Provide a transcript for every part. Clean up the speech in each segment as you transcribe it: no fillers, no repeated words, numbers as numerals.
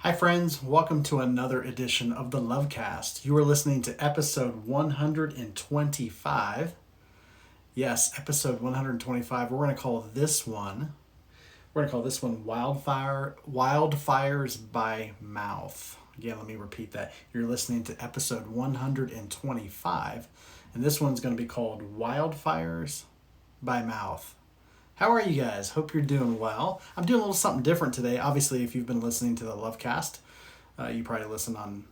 Hi, friends. Welcome to another edition of the Lovecast. You are listening to episode 125. Yes, episode 125. We're going to call this one. Wildfires by Mouth. Again, let me repeat that. You're listening to episode 125, and this one's going to be called Wildfires by Mouth. How are you guys? Hope you're doing well. I'm doing a little something different today. Obviously, if you've been listening to the Lovecast, you probably listen on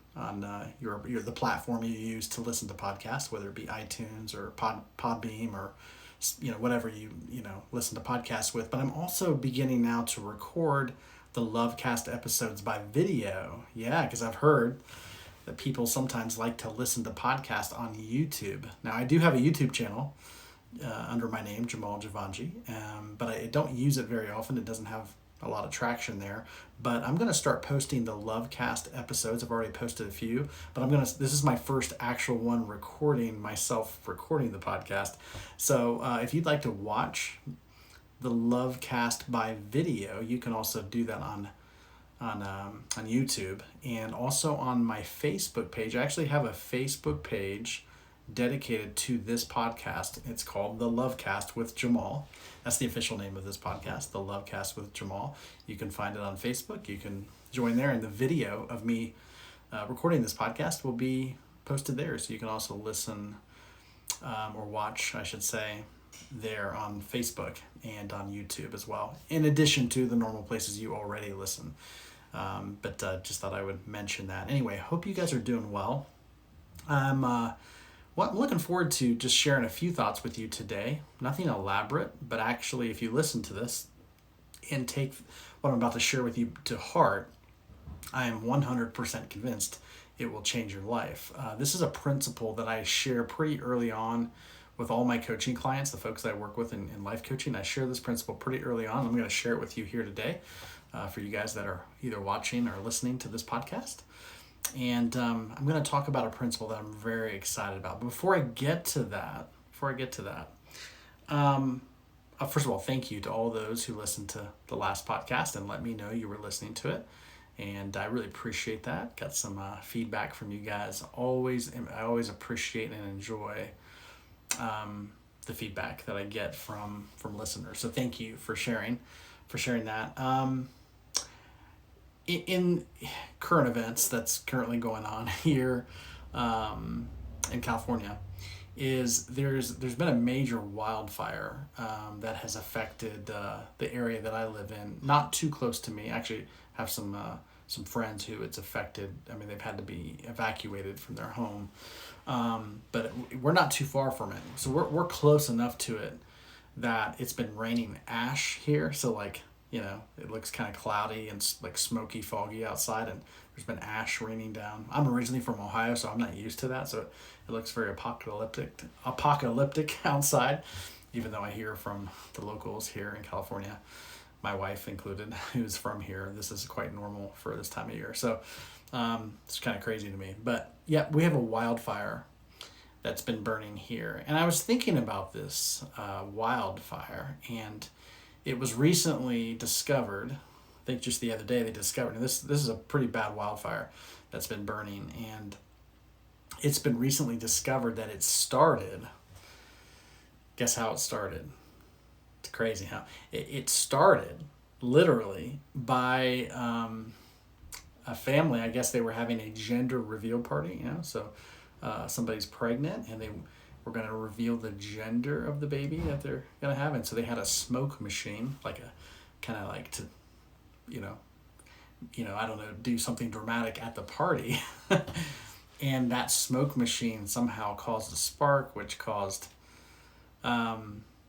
your the platform you use to listen to podcasts, whether it be iTunes or Podbeam or whatever you listen to podcasts with. But I'm also beginning now to record the Lovecast episodes by video. Yeah, because I've heard that people sometimes like to listen to podcasts on YouTube. Now, I do have a YouTube channel under my name, Jamal, but I don't use it very often. It doesn't have a lot of traction there. But I'm going to start posting the Lovecast episodes. I've already posted a few, but this is my first actual one recording the podcast. So if you'd like to watch the Lovecast by video, you can also do that on YouTube and also on my Facebook page. I actually have a Facebook page dedicated to this podcast. It's called The Lovecast with Jamal. That's the official name of this podcast, The Lovecast with Jamal. You can find it on Facebook. You can join there, and the video of me recording this podcast will be posted there. So you can also listen or watch, I should say, there on Facebook and on YouTube as well, in addition to the normal places you already listen. But just thought I would mention that. Anyway, hope you guys are doing well. I'm looking forward to just sharing a few thoughts with you today. Nothing elaborate, but actually, if you listen to this and take what I'm about to share with you to heart, I am 100% convinced it will change your life. This is a principle that I share pretty early on with all my coaching clients, the folks that I work with in life coaching. I share this principle pretty early on. I'm going to share it with you here today for you guys that are either watching or listening to this podcast. And I'm going to talk about a principle that I'm very excited about. But before I get to that, first of all, thank you to all those who listened to the last podcast and let me know you were listening to it. And I really appreciate that. Got some feedback from you guys. I always appreciate and enjoy the feedback that I get from listeners. So thank you for sharing that. In current events that's currently going on here in California, there's been a major wildfire that has affected the area that I live in. Not too close to me. Actually, have some friends who it's affected. I mean, they've had to be evacuated from their home, but we're not too far from it. So we're close enough to it that it's been raining ash here. So it looks kind of cloudy and like smoky, foggy outside, and there's been ash raining down. I'm originally from Ohio, so I'm not used to that, so it looks very apocalyptic outside, even though I hear from the locals here in California, my wife included, who's from here, this is quite normal for this time of year. So it's kind of crazy to me. But yeah, we have a wildfire that's been burning here. And I was thinking about this wildfire, and it was recently discovered, I think just the other day they discovered, and this is a pretty bad wildfire that's been burning, and it's been recently discovered that it started, guess how it started? It's crazy how it started literally by a family. I guess they were having a gender reveal party, so somebody's pregnant and they we're going to reveal the gender of the baby that they're going to have. And so they had a smoke machine, like a kind of like to, I don't know, do something dramatic at the party. And that smoke machine somehow caused a spark, which caused,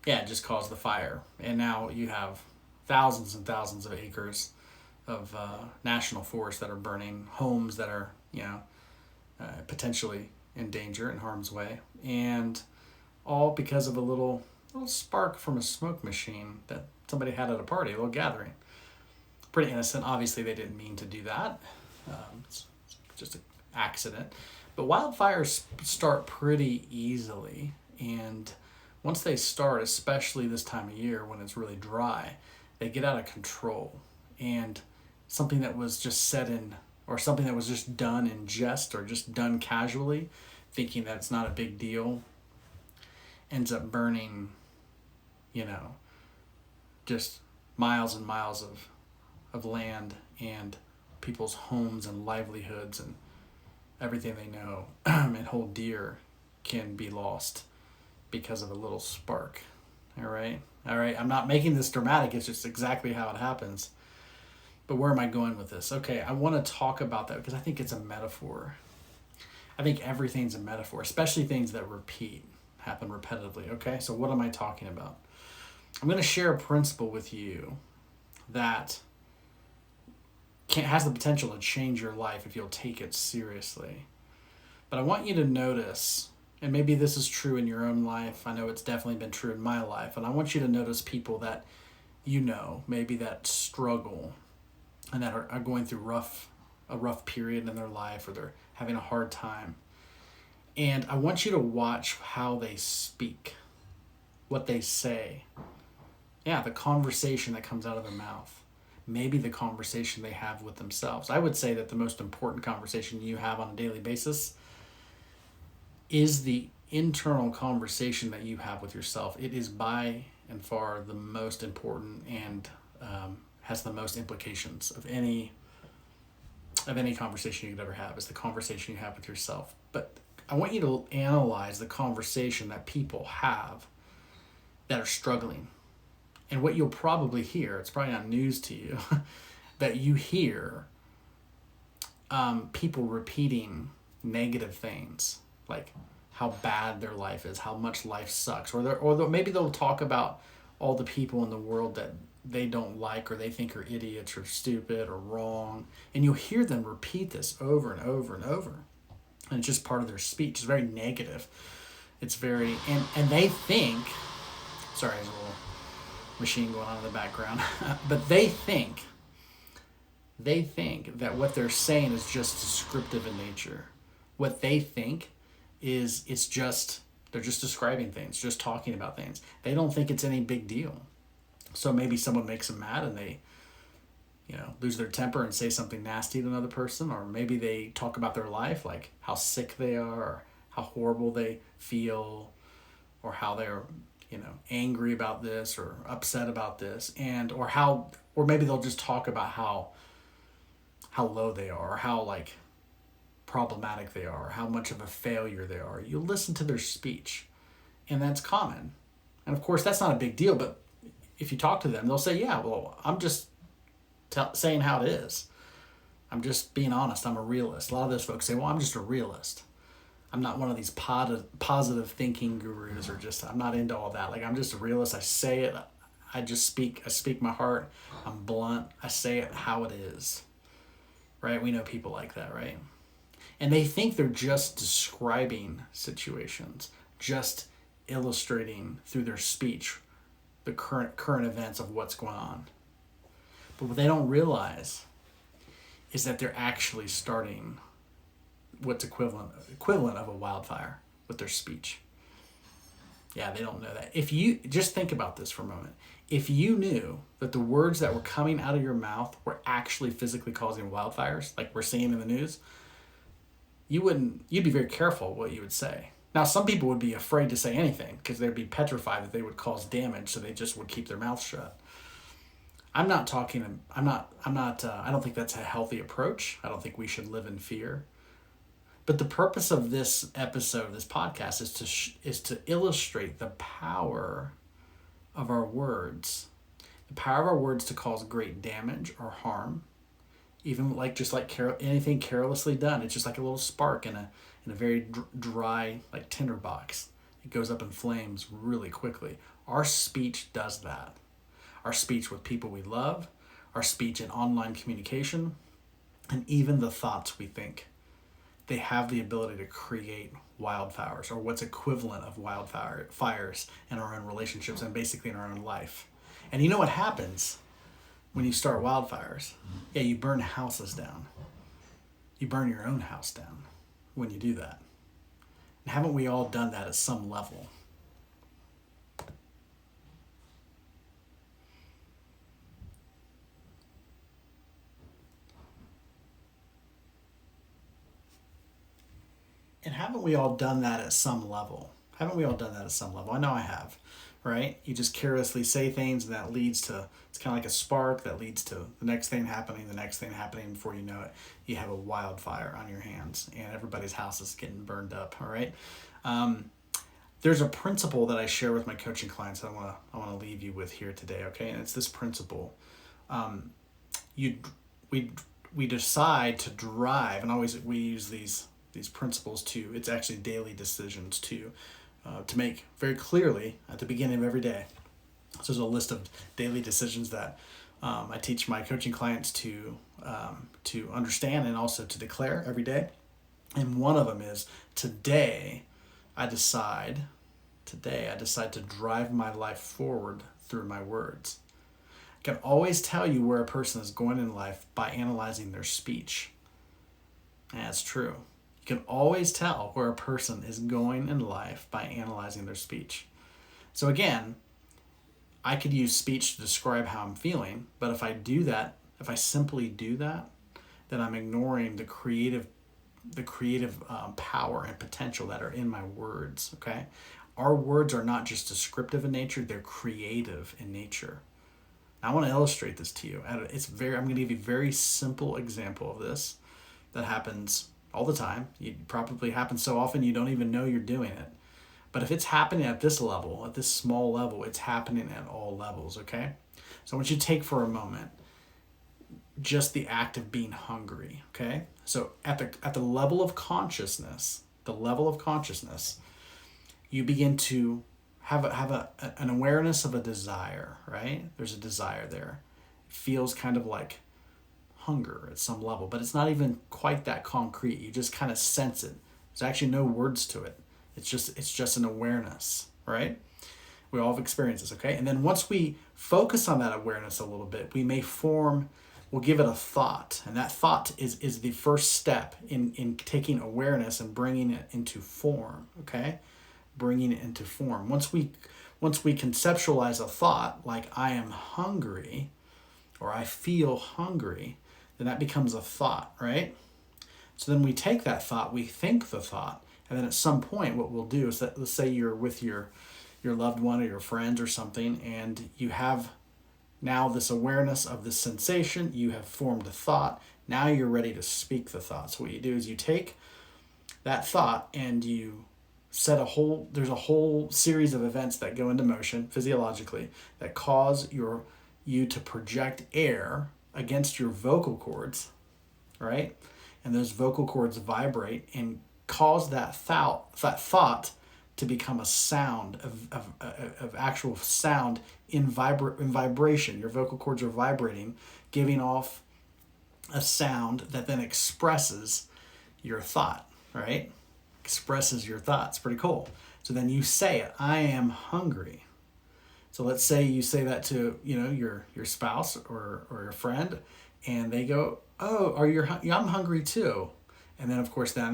just caused the fire. And now you have thousands and thousands of acres of national forest that are burning, homes that are, potentially in danger, in harm's way, and all because of a little spark from a smoke machine that somebody had at a party, a little gathering. Pretty innocent. Obviously, they didn't mean to do that. It's just an accident. But wildfires start pretty easily, and once they start, especially this time of year when it's really dry, they get out of control. And something that was just said in, or something that was just done in jest or just done casually, thinking that it's not a big deal, ends up burning, just miles and miles of land and people's homes and livelihoods and everything they know and hold dear can be lost because of a little spark. All right. I'm not making this dramatic. It's just exactly how it happens. But where am I going with this? Okay, I want to talk about that because I think it's a metaphor. I think everything's a metaphor, especially things that happen repetitively. Okay, so what am I talking about? I'm going to share a principle with you that has the potential to change your life if you'll take it seriously. But I want you to notice, and maybe this is true in your own life. I know it's definitely been true in my life. And I want you to notice people that maybe that struggle and that are going through a rough period in their life, or they're having a hard time. And I want you to watch how they speak, what they say. Yeah, the conversation that comes out of their mouth. Maybe the conversation they have with themselves. I would say that the most important conversation you have on a daily basis is the internal conversation that you have with yourself. It is by and far the most important and has the most implications of any conversation you could ever have, is the conversation you have with yourself. But I want you to analyze the conversation that people have that are struggling. And what you'll probably hear, it's probably not news to you, that you hear people repeating negative things, like how bad their life is, how much life sucks, or maybe they'll talk about all the people in the world that they don't like or they think are idiots or stupid or wrong. And you'll hear them repeat this over and over and over. And it's just part of their speech. It's very negative. It's very, and they think, sorry, there's a little machine going on in the background, but they think that what they're saying is just descriptive in nature. What they think is they're just describing things, just talking about things. They don't think it's any big deal. So maybe someone makes them mad and they, lose their temper and say something nasty to another person, or maybe they talk about their life, like how sick they are, or how horrible they feel, or how they're, angry about this or upset about this, or maybe they'll just talk about how low they are, or how problematic they are, or how much of a failure they are. You listen to their speech, and that's common. And of course, that's not a big deal, but if you talk to them, they'll say, yeah, well, I'm just saying how it is. I'm just being honest. I'm a realist. A lot of those folks say, well, I'm just a realist. I'm not one of these positive thinking gurus, or I'm not into all that. I'm just a realist. I say it. I speak my heart. I'm blunt. I say it how it is. Right? We know people like that, right? And they think they're just describing situations, just illustrating through their speech the current events of what's going on. But what they don't realize is that they're actually starting what's equivalent of a wildfire with their speech. Yeah, they don't know that. If you just think about this for a moment, if you knew that the words that were coming out of your mouth were actually physically causing wildfires, like we're seeing in the news, you'd be very careful what you would say. Now, some people would be afraid to say anything because they'd be petrified that they would cause damage, so they just would keep their mouth shut. I don't think that's a healthy approach. I don't think we should live in fear. But the purpose of this episode, this podcast, is to illustrate the power of our words, the power of our words to cause great damage or harm, even anything carelessly done. It's just like a little spark in a very dry tinder box. It goes up in flames really quickly. Our speech does that. Our speech with people we love, our speech in online communication, and even the thoughts we think. They have the ability to create wildfires, or what's equivalent of wildfires in our own relationships and basically in our own life. And you know what happens when you start wildfires? Yeah, you burn houses down. You burn your own house down when you do that. And haven't we all done that at some level? haven't we all done that at some level? Haven't we all done that at some level? I know I have, right? You just carelessly say things, and that leads to, it's kind of like a spark that leads to the next thing happening, before you know it, you have a wildfire on your hands, and everybody's house is getting burned up, all right? There's a principle that I share with my coaching clients that I want to leave you with here today, okay? And it's this principle. We decide to drive, and always we use these principles to, it's actually daily decisions to make very clearly at the beginning of every day. So there's a list of daily decisions that I teach my coaching clients to understand and also to declare every day. And one of them is, today I decide to drive my life forward through my words. I can always tell you where a person is going in life by analyzing their speech. And that's true. You can always tell where a person is going in life by analyzing their speech. So again, I could use speech to describe how I'm feeling, but if I simply do that, then I'm ignoring the creative power and potential that are in my words, okay? Our words are not just descriptive in nature, they're creative in nature. I want to illustrate this to you. I'm going to give you a very simple example of this that happens all the time. It probably happens so often you don't even know you're doing it. But if it's happening at this level, at this small level, it's happening at all levels, okay? So I want you to take for a moment just the act of being hungry, okay? So at the level of consciousness, you begin to have an awareness of a desire, right? There's a desire there. It feels kind of like hunger at some level, but it's not even quite that concrete. You just kind of sense it. There's actually no words to it. It's just an awareness, right? We all have experienced this, okay? And then once we focus on that awareness a little bit, we'll give it a thought. And that thought is the first step in taking awareness and bringing it into form, okay? Bringing it into form. Once we conceptualize a thought like I am hungry or I feel hungry, then that becomes a thought, right? So then we take that thought, we think the thought, and then at some point what we'll do is that, let's say you're with your loved one or your friends or something, and you have now this awareness of this sensation, you have formed a thought, now you're ready to speak the thought. So what you do is you take that thought and you there's a whole series of events that go into motion physiologically that cause you to project air against your vocal cords, right? And those vocal cords vibrate and cause that thought to become a sound of actual sound in vibration. Your vocal cords are vibrating, giving off a sound that then expresses your thought, right? Expresses your thoughts. Pretty cool. So then you say it, I am hungry. So let's say you say that to your spouse or your friend, and they go, oh, I'm hungry too. And then of course now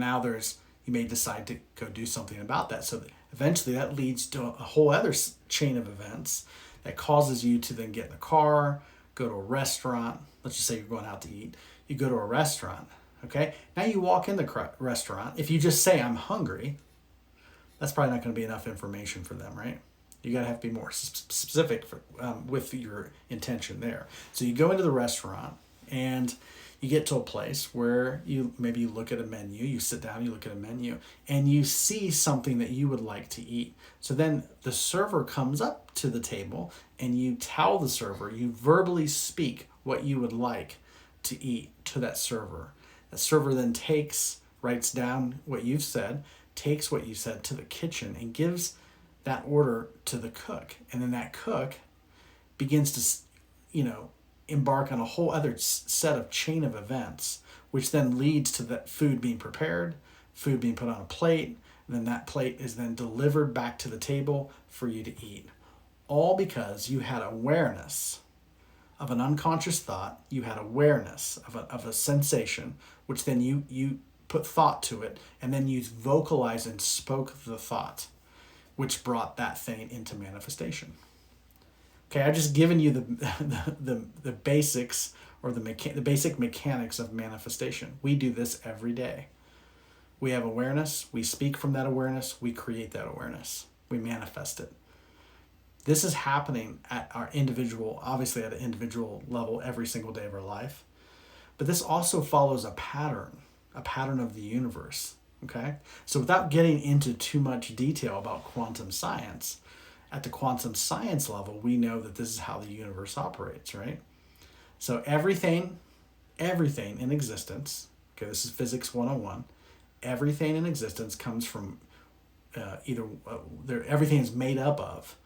you may decide to go do something about that. So eventually that leads to a whole other chain of events that causes you to then get in the car, go to a restaurant. Let's just say you're going out to eat. You go to a restaurant. Okay, now you walk in the restaurant. If you just say, I'm hungry, that's probably not going to be enough information for them, right? You got to have to be more specific with your intention there. So you go into the restaurant and you get to a place where you look at a menu, you sit down, you look at a menu, and you see something that you would like to eat. So then the server comes up to the table and you tell the server, you verbally speak what you would like to eat to that server. The server then writes down what you've said, takes what you said to the kitchen and gives that order to the cook. And then that cook begins to, embark on a whole other set of chain of events, which then leads to that food being prepared, food being put on a plate, and then that plate is then delivered back to the table for you to eat. All because you had awareness of an unconscious thought, you had awareness of a sensation, which then you put thought to it, and then you vocalized and spoke the thought, which brought that thing into manifestation. Okay, I've just given you the basics or the basic mechanics of manifestation. We do this every day. We have awareness, we speak from that awareness, we create that awareness, we manifest it. This is happening at our individual, obviously at an individual level every single day of our life. But this also follows a pattern of the universe, okay? So without getting into too much detail about quantum science, at the quantum science level, we know that this is how the universe operates, right? So everything in existence, okay, this is physics 101, everything in existence comes from everything is made up of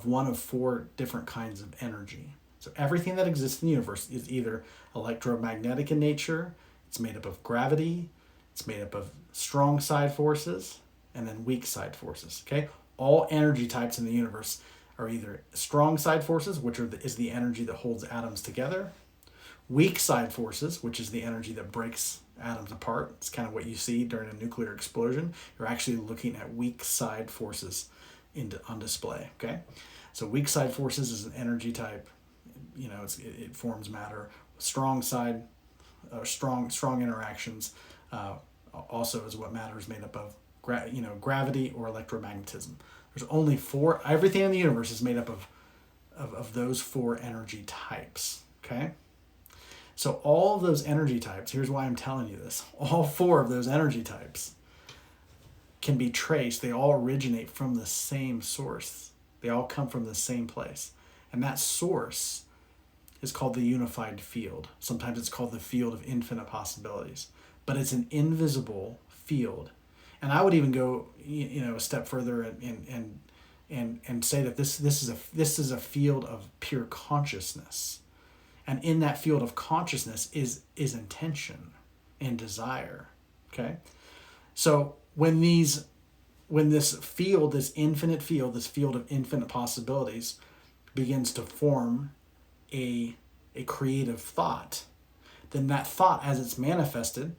one of four different kinds of energy. So everything that exists in the universe is either electromagnetic in nature, it's made up of gravity, it's made up of strong side forces, and then weak side forces, okay? All energy types in the universe are either strong side forces, which is the energy that holds atoms together, weak side forces, which is the energy that breaks atoms apart. It's kind of what you see during a nuclear explosion. You're actually looking at weak side forces on display, okay? So weak side forces is an energy type. You know, it forms matter. Strong side, strong interactions also is what matter is made up of. Gravity or electromagnetism. There's only four. Everything in the universe is made up of those four energy types, okay? So all of those energy types, here's why I'm telling you this, all four of those energy types can be traced. They all originate from the same source. They all come from the same place. And that source is called the unified field. Sometimes it's called the field of infinite possibilities. But it's an invisible field. And I would even go a step further and say that this is a field of pure consciousness. And in that field of consciousness is intention and desire. Okay? So when this field, this infinite field, this field of infinite possibilities begins to form a creative thought, then that thought, as it's manifested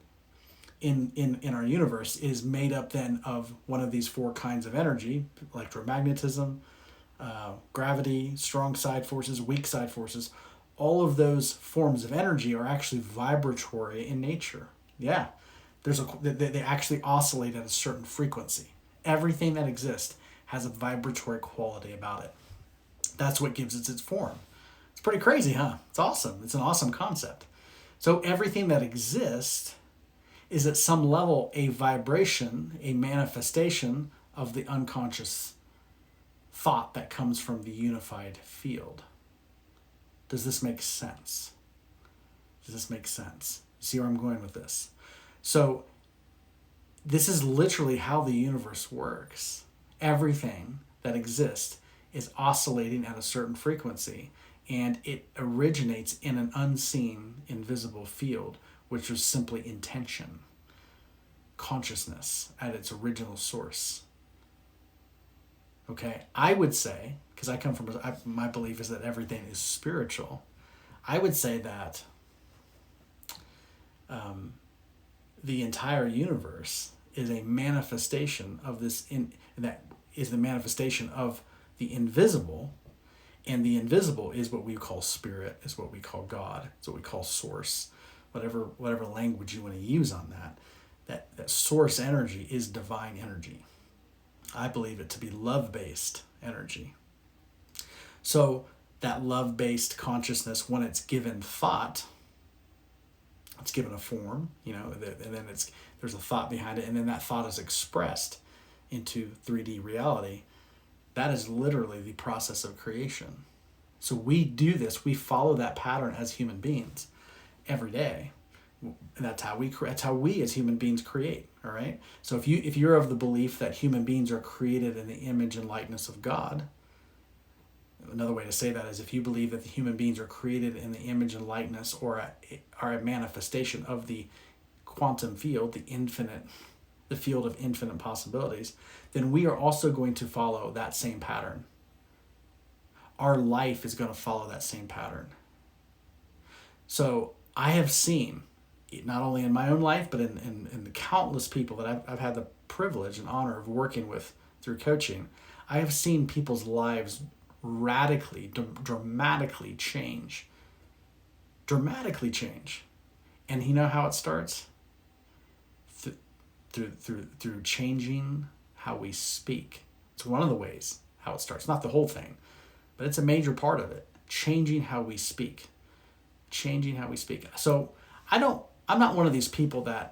in our universe, is made up then of one of these four kinds of energy: electromagnetism, gravity, strong side forces, weak side forces. All of those forms of energy are actually vibratory in nature. Yeah, they actually oscillate at a certain frequency. Everything that exists has a vibratory quality about it. That's what gives it its form. It's pretty crazy, huh? It's awesome. It's an awesome concept. So everything that exists is at some level a vibration, a manifestation of the unconscious thought that comes from the unified field. Does this make sense? Does this make sense? See where I'm going with this? So this is literally how the universe works. Everything that exists is oscillating at a certain frequency, and it originates in an unseen, invisible field, which is simply intention, consciousness at its original source. Okay, I would say, because I come from, my belief is that everything is spiritual. I would say that the entire universe is a manifestation of this, that is the manifestation of the invisible, and the invisible is what we call spirit, is what we call God, is what we call source, whatever language you want to use on that. That source energy is divine energy. I believe it to be love-based energy. So that love-based consciousness, when it's given thought, it's given a form, and then there's a thought behind it, and then that thought is expressed into 3D reality. That is literally the process of creation. So we do this, we follow that pattern as human beings every day. And that's how we as human beings create. All right. So if you're of the belief that human beings are created in the image and likeness of God, another way to say that is if you believe that the human beings are created in the image and likeness or are a manifestation of the quantum field, the field of infinite possibilities, then we are also going to follow that same pattern. Our life is going to follow that same pattern. So I have seen, not only in my own life, but in the countless people that I've had the privilege and honor of working with through coaching, I have seen people's lives radically, dramatically change. Dramatically change. And you know how it starts? through changing how we speak. It's one of the ways how it starts. Not the whole thing, but it's a major part of it. Changing how we speak. Changing how we speak. So I'm not one of these people that,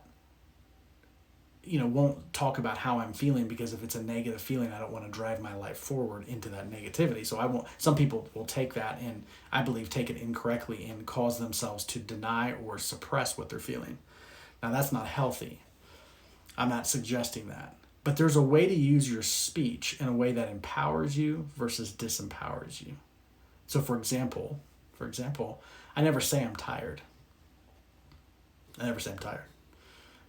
won't talk about how I'm feeling, because if it's a negative feeling, I don't want to drive my life forward into that negativity. So I won't. Some people will take that, and I believe take it incorrectly and cause themselves to deny or suppress what they're feeling. Now that's not healthy. I'm not suggesting that. But there's a way to use your speech in a way that empowers you versus disempowers you. So for example, I never say I'm tired. I never say I'm tired.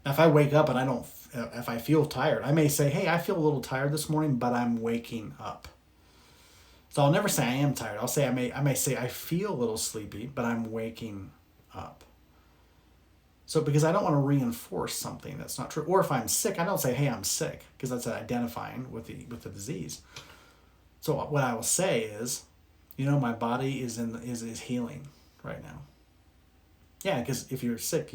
Now, if I wake up and if I feel tired, I may say, hey, I feel a little tired this morning, but I'm waking up. So I'll never say I am tired. I'll say, I may say I feel a little sleepy, but I'm waking up. So because I don't want to reinforce something that's not true. Or if I'm sick, I don't say, hey, I'm sick, because that's identifying with the disease. So what I will say is, my body is healing right now. Yeah, because if you're sick,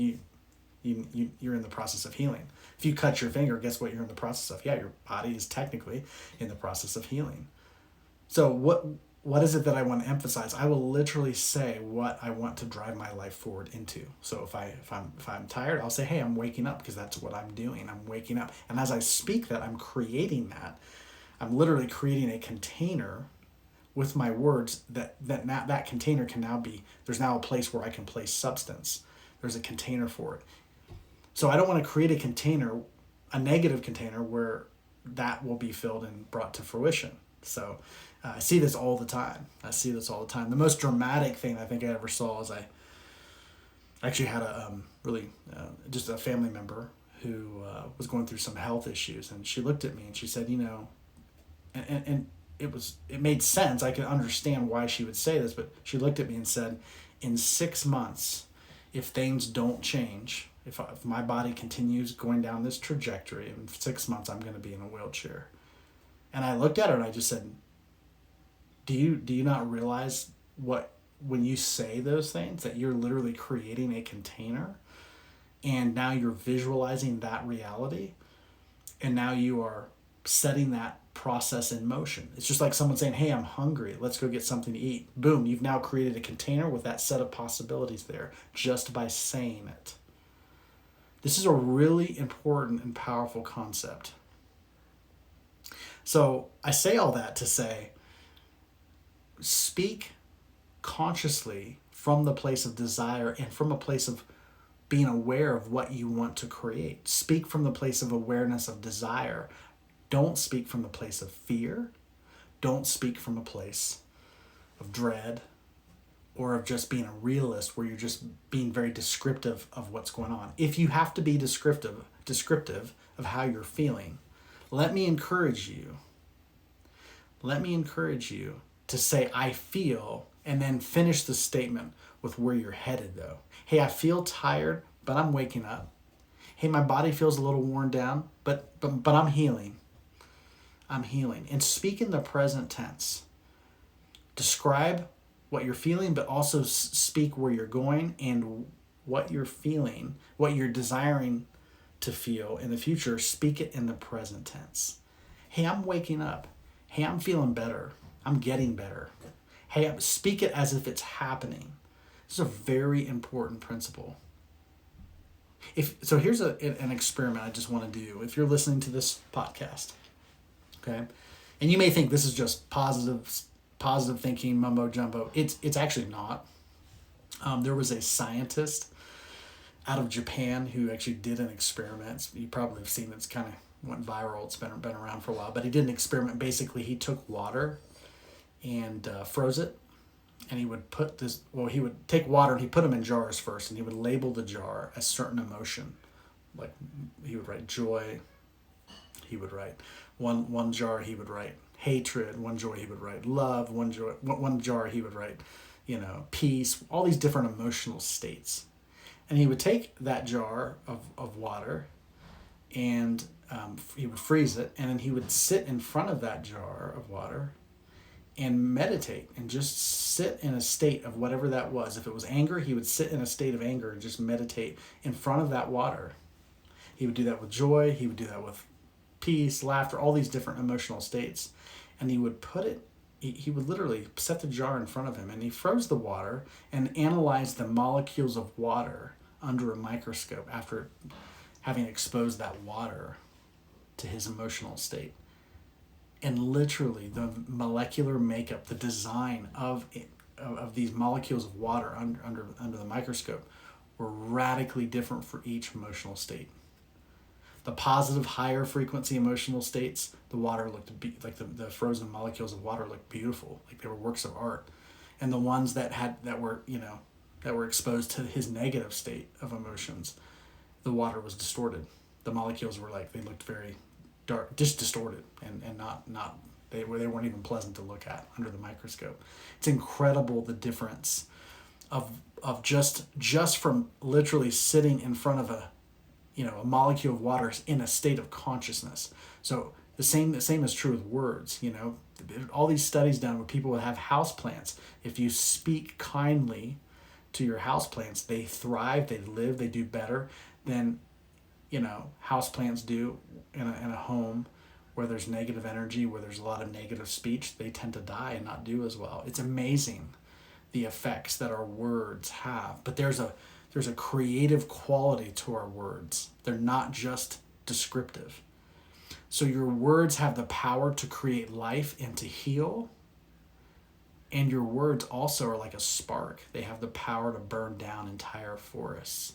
you're in the process of healing. If you cut your finger, guess what you're in the process of? Yeah, your body is technically in the process of healing. So what is it that I want to emphasize? I will literally say what I want to drive my life forward into. So if I'm tired, I'll say, hey, I'm waking up, because that's what I'm doing. I'm waking up. And as I speak that, I'm creating that. I'm literally creating a container with my words that container can now be, there's now a place where I can place substance. There's a container for it. So I don't want to create a container, a negative container, where that will be filled and brought to fruition. So I see this all the time. The most dramatic thing I think I ever saw is I actually had just a family member who was going through some health issues, and she looked at me and she said, and it made sense. I could understand why she would say this, but she looked at me and said, in 6 months, if things don't change, if my body continues going down this trajectory, in 6 months I'm going to be in a wheelchair. And I looked at her and I just said, do you not realize when you say those things, that you're literally creating a container, and now you're visualizing that reality, and now you are setting that process in motion. It's just like someone saying, hey, I'm hungry, let's go get something to eat. Boom, you've now created a container with that set of possibilities there just by saying it. This is a really important and powerful concept. So I say all that to say, speak consciously from the place of desire and from a place of being aware of what you want to create. Speak from the place of awareness of desire. Don't speak from the place of fear. Don't speak from a place of dread or of just being a realist where you're just being very descriptive of what's going on. If you have to be descriptive of how you're feeling, let me encourage you to say, I feel, and then finish the statement with where you're headed though. Hey, I feel tired, but I'm waking up. Hey, my body feels a little worn down, but I'm healing. I'm healing. And speak in the present tense. Describe what you're feeling, but also speak where you're going and what you're feeling, what you're desiring to feel in the future. Speak it in the present tense. Hey, I'm waking up. Hey, I'm feeling better. I'm getting better. Hey, speak it as if it's happening. This is a very important principle. So here's an experiment I just want to do. If you're listening to this podcast, okay, and you may think this is just positive thinking, mumbo jumbo. It's actually not. There was a scientist out of Japan who actually did an experiment. You probably have seen it. It's kind of went viral. It's been around for a while. But he did an experiment. Basically, he took water and froze it. And he would he would take water and he put them in jars first. And he would label the jar a certain emotion. Like he would write joy. He would write one jar. He would write hatred. One jar he would write love. One jar he would write, peace. All these different emotional states. And he would take that jar of water and he would freeze it. And then he would sit in front of that jar of water and meditate and just sit in a state of whatever that was. If it was anger, he would sit in a state of anger and just meditate in front of that water. He would do that with joy. He would do that with peace, laughter, all these different emotional states. And he would put it, he would literally set the jar in front of him, and he froze the water and analyzed the molecules of water under a microscope after having exposed that water to his emotional state. And literally the molecular makeup, the design of these molecules of water under the microscope were radically different for each emotional state. The positive, higher frequency emotional states, the water looked like the frozen molecules of water looked beautiful, like they were works of art. And the ones that were exposed to his negative state of emotions, the water was distorted. The molecules were they looked very dark, just distorted, and not they weren't even pleasant to look at under the microscope. It's incredible the difference of just from literally sitting in front of a molecule of water in a state of consciousness. So the same is true with words. All these studies done with people that have houseplants. If you speak kindly to your houseplants, they thrive, they live, they do better than houseplants do in a home where there's negative energy, where there's a lot of negative speech. They tend to die and not do as well. It's amazing the effects that our words have. But there's a creative quality to our words. They're not just descriptive. So your words have the power to create life and to heal. And your words also are like a spark. They have the power to burn down entire forests.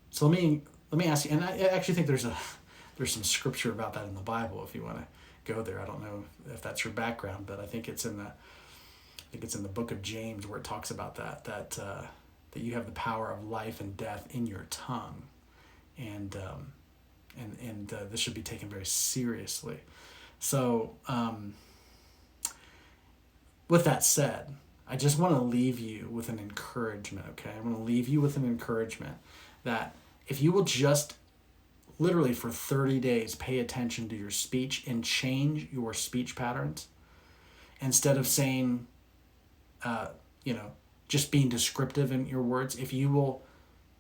So let me ask you, and I actually think there's some scripture about that in the Bible if you want to go there. I don't know if that's your background, but I think it's in the book of James where it talks about that you have the power of life and death in your tongue, and this should be taken very seriously. So with that said, I just want to leave you with an encouragement, okay? I want to leave you with an encouragement that if you will just literally for 30 days pay attention to your speech and change your speech patterns, instead of saying, just being descriptive in your words, if you will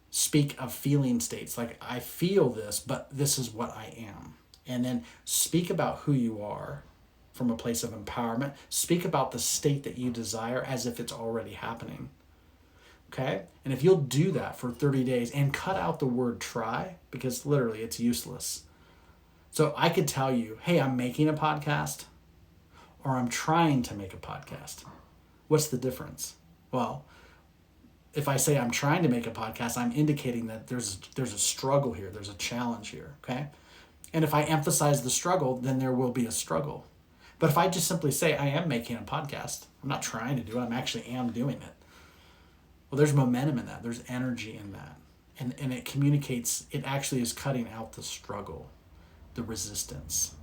speak of feeling states, like I feel this, but this is what I am. And then speak about who you are from a place of empowerment. Speak about the state that you desire as if it's already happening. Okay? And if you'll do that for 30 days and cut out the word try, because literally it's useless. So I could tell you, hey, I'm making a podcast, or I'm trying to make a podcast. What's the difference? Well, if I say I'm trying to make a podcast, I'm indicating that there's a struggle here, there's a challenge here, okay? And if I emphasize the struggle, then there will be a struggle. But if I just simply say I am making a podcast, I'm not trying to do it, I'm actually am doing it. Well, there's momentum in that, there's energy in that. And it communicates, it actually is cutting out the struggle, the resistance.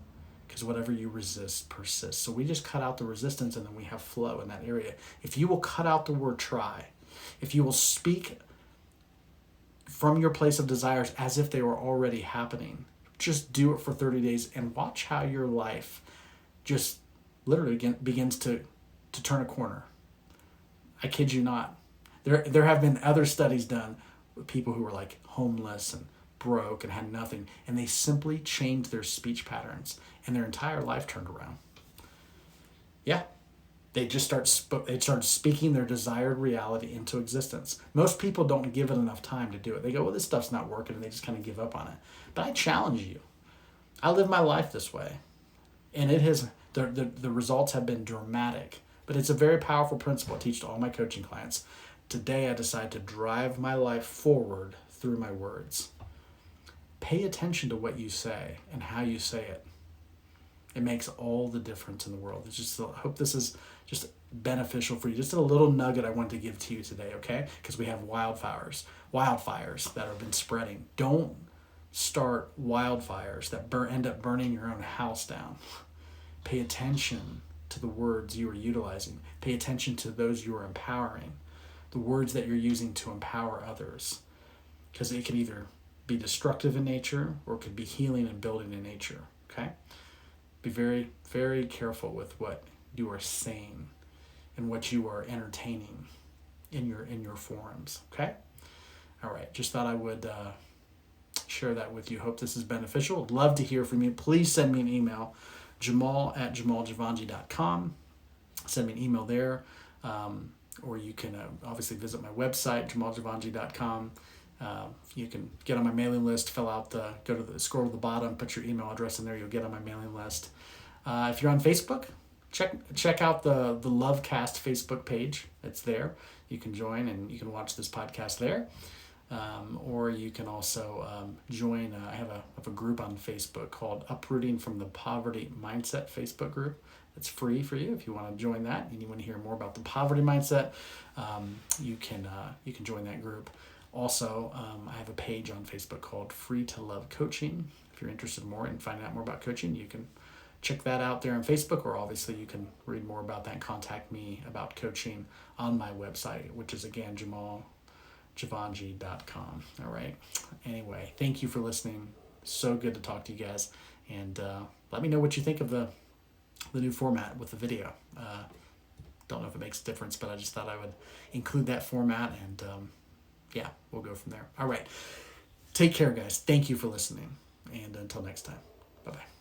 Because whatever you resist persists. So we just cut out the resistance and then we have flow in that area. If you will cut out the word try, if you will speak from your place of desires as if they were already happening, just do it for 30 days and watch how your life just literally begins to turn a corner. I kid you not. There have been other studies done with people who were like homeless and broke and had nothing, and they simply changed their speech patterns and their entire life turned around. Yeah, they just started speaking their desired reality into existence. Most people don't give it enough time to do it. They go, well, this stuff's not working, and they just kind of give up on it. But I challenge you. I live my life this way, and it has the results have been dramatic. But it's a very powerful principle I teach to all my coaching clients. Today I decide to drive my life forward through my words. Pay attention to what you say and how you say it. It makes all the difference in the world. I hope this is just beneficial for you. Just a little nugget I want to give to you today, okay? Because we have wildfires that have been spreading. Don't start wildfires that end up burning your own house down. Pay attention to the words you are utilizing. Pay attention to those you are empowering. The words that you're using to empower others. Because it could either be destructive in nature or it could be healing and building in nature, okay? Be very, very careful with what you are saying and what you are entertaining in your forums, okay? All right, just thought I would share that with you. Hope this is beneficial. Love to hear from you. Please send me an email, jamal@jamaljavanji.com. Send me an email there. Or you can obviously visit my website, jamaljavanji.com. You can get on my mailing list, scroll to the bottom, put your email address in there, you'll get on my mailing list. If you're on Facebook, check out the Lovecast Facebook page. It's there. You can join and you can watch this podcast there. Or you can also join, I have a group on Facebook called Uprooting from the Poverty Mindset Facebook group. It's free for you if you want to join that and you want to hear more about the poverty mindset. You can join that group. Also, I have a page on Facebook called Free to Love Coaching. If you're interested more in finding out more about coaching, you can check that out there on Facebook, or obviously you can read more about that and contact me about coaching on my website, which is again jamaljavanji.com. All right. Anyway, thank you for listening. So good to talk to you guys, and let me know what you think of the new format with the video. Don't know if it makes a difference, but I just thought I would include that format, and yeah, we'll go from there. All right. Take care, guys. Thank you for listening, and until next time. Bye-bye.